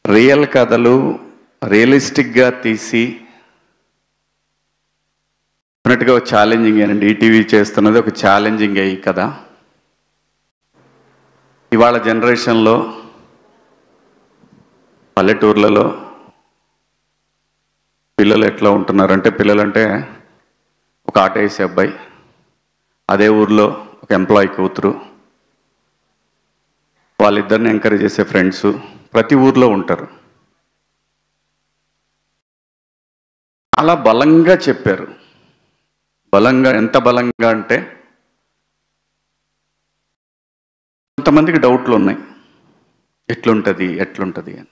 Real కథలు రియలిస్టిక్గా తీసి డెఫినెట్గా ఒక ఛాలెంజింగ్ అండి. ఈటీవీ చేస్తున్నది ఒక ఛాలెంజింగ్ అయ్యి కదా. ఇవాళ జనరేషన్లో పల్లెటూర్లలో పిల్లలు ఎట్లా ఉంటున్నారంటే, పిల్లలంటే ఒక ఆటో వేసే అబ్బాయి, అదే ఊర్లో ఒక ఎంప్లాయీ కూతురు, వాళ్ళిద్దరిని ఎంకరేజ్ చేసే ఫ్రెండ్స్ ప్రతి ఊర్లో ఉంటారు. అలా బలంగా చెప్పారు. బలంగా, ఎంత బలంగా అంటే కొంతమందికి డౌట్లు ఉన్నాయి, ఎట్లుంటుంది అని.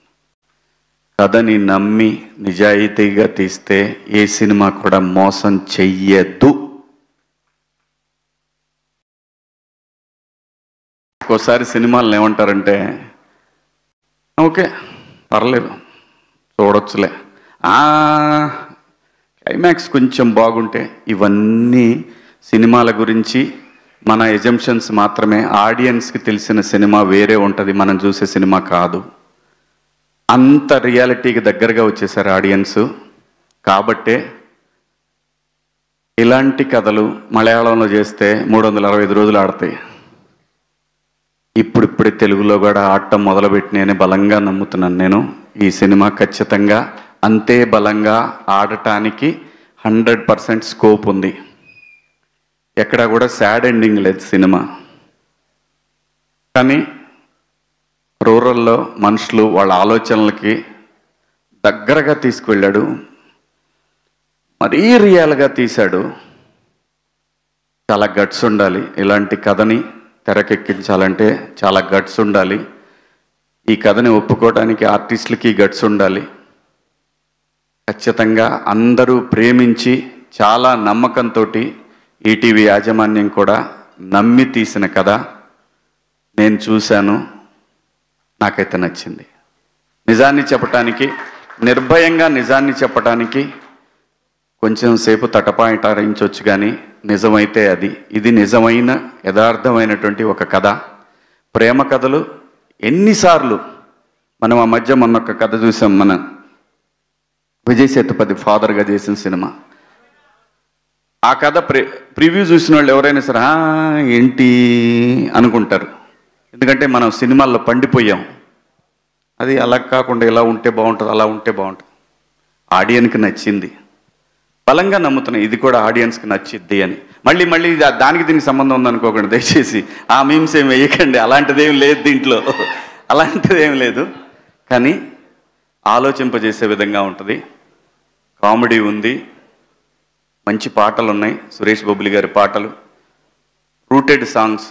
కథని నమ్మి నిజాయితీగా తీస్తే ఏ సినిమా కూడా మోసం చెయ్యద్దు. ఒక్కోసారి సినిమాలను ఏమంటారంటే, ఓకే పర్లేదు చూడొచ్చులే, క్లైమాక్స్ కొంచెం బాగుంటే. ఇవన్నీ సినిమాల గురించి మన ఎజంప్షన్స్ మాత్రమే. ఆడియన్స్కి తెలిసిన సినిమా వేరే ఉంటుంది, మనం చూసే సినిమా కాదు. అంత రియాలిటీకి దగ్గరగా వచ్చేసారు ఆడియన్స్. కాబట్టే ఇలాంటి కథలు మలయాళంలో చేస్తే 365 రోజులు ఆడతాయి. ఇప్పుడిప్పుడే తెలుగులో కూడా ఆడటం మొదలుపెట్టినని బలంగా నమ్ముతున్నాను నేను. ఈ సినిమా ఖచ్చితంగా అంతే బలంగా ఆడటానికి 100% స్కోప్ ఉంది. ఎక్కడ కూడా సాడ్ ఎండింగ్ లేదు సినిమా. కానీ రూరల్లో మనుషులు వాళ్ళ ఆలోచనలకి దగ్గరగా తీసుకువెళ్ళాడు, మరీ రియల్గా తీశాడు. చాలా గట్స్ ఉండాలి ఇలాంటి కథని తెరకెక్కించాలంటే, చాలా గట్స్ ఉండాలి. ఈ కథని ఒప్పుకోవడానికి ఆర్టిస్టులకి గట్స్ ఉండాలి. ఖచ్చితంగా అందరూ ప్రేమించి చాలా నమ్మకంతో ఈటీవీ యాజమాన్యం కూడా నమ్మి తీసిన కథ నేను చూశాను. నాకైతే నచ్చింది. నిజాన్ని చెప్పటానికి, నిర్భయంగా నిజాన్ని చెప్పటానికి కొంచెం సేపు తటపాయింటారించవచ్చు, కానీ నిజమైతే ఇది నిజమైన యథార్థమైనటువంటి ఒక కథ. ప్రేమ కథలు ఎన్నిసార్లు మనం ఆ మధ్య మొన్న ఒక కథ చూసాం, మన విజయ్ సేతుపతి ఫాదర్గా చేసిన సినిమా. ఆ కథ ప్రివ్యూ చూసిన వాళ్ళు ఎవరైనా సరే ఏంటి అనుకుంటారు. ఎందుకంటే మనం సినిమాల్లో పండిపోయాం. అది అలా కాకుండా ఇలా ఉంటే బాగుంటుంది, అలా ఉంటే బాగుంటుంది. ఆడియన్స్కి నచ్చింది, బలంగా నమ్ముతున్నాయి ఇది కూడా ఆడియన్స్కి నచ్చిద్ది అని. మళ్ళీ దానికి దీనికి సంబంధం ఉందనుకోకండి దయచేసి. ఆ మీమ్స్ ఏమి వేయకండి, అలాంటిదేం లేదు దీంట్లో, అలాంటిదేం లేదు. కానీ ఆలోచింపజేసే విధంగా ఉంటుంది. కామెడీ ఉంది, మంచి పాటలు ఉన్నాయి, సురేష్ బొబ్బిలి గారి పాటలు, రూటెడ్ సాంగ్స్.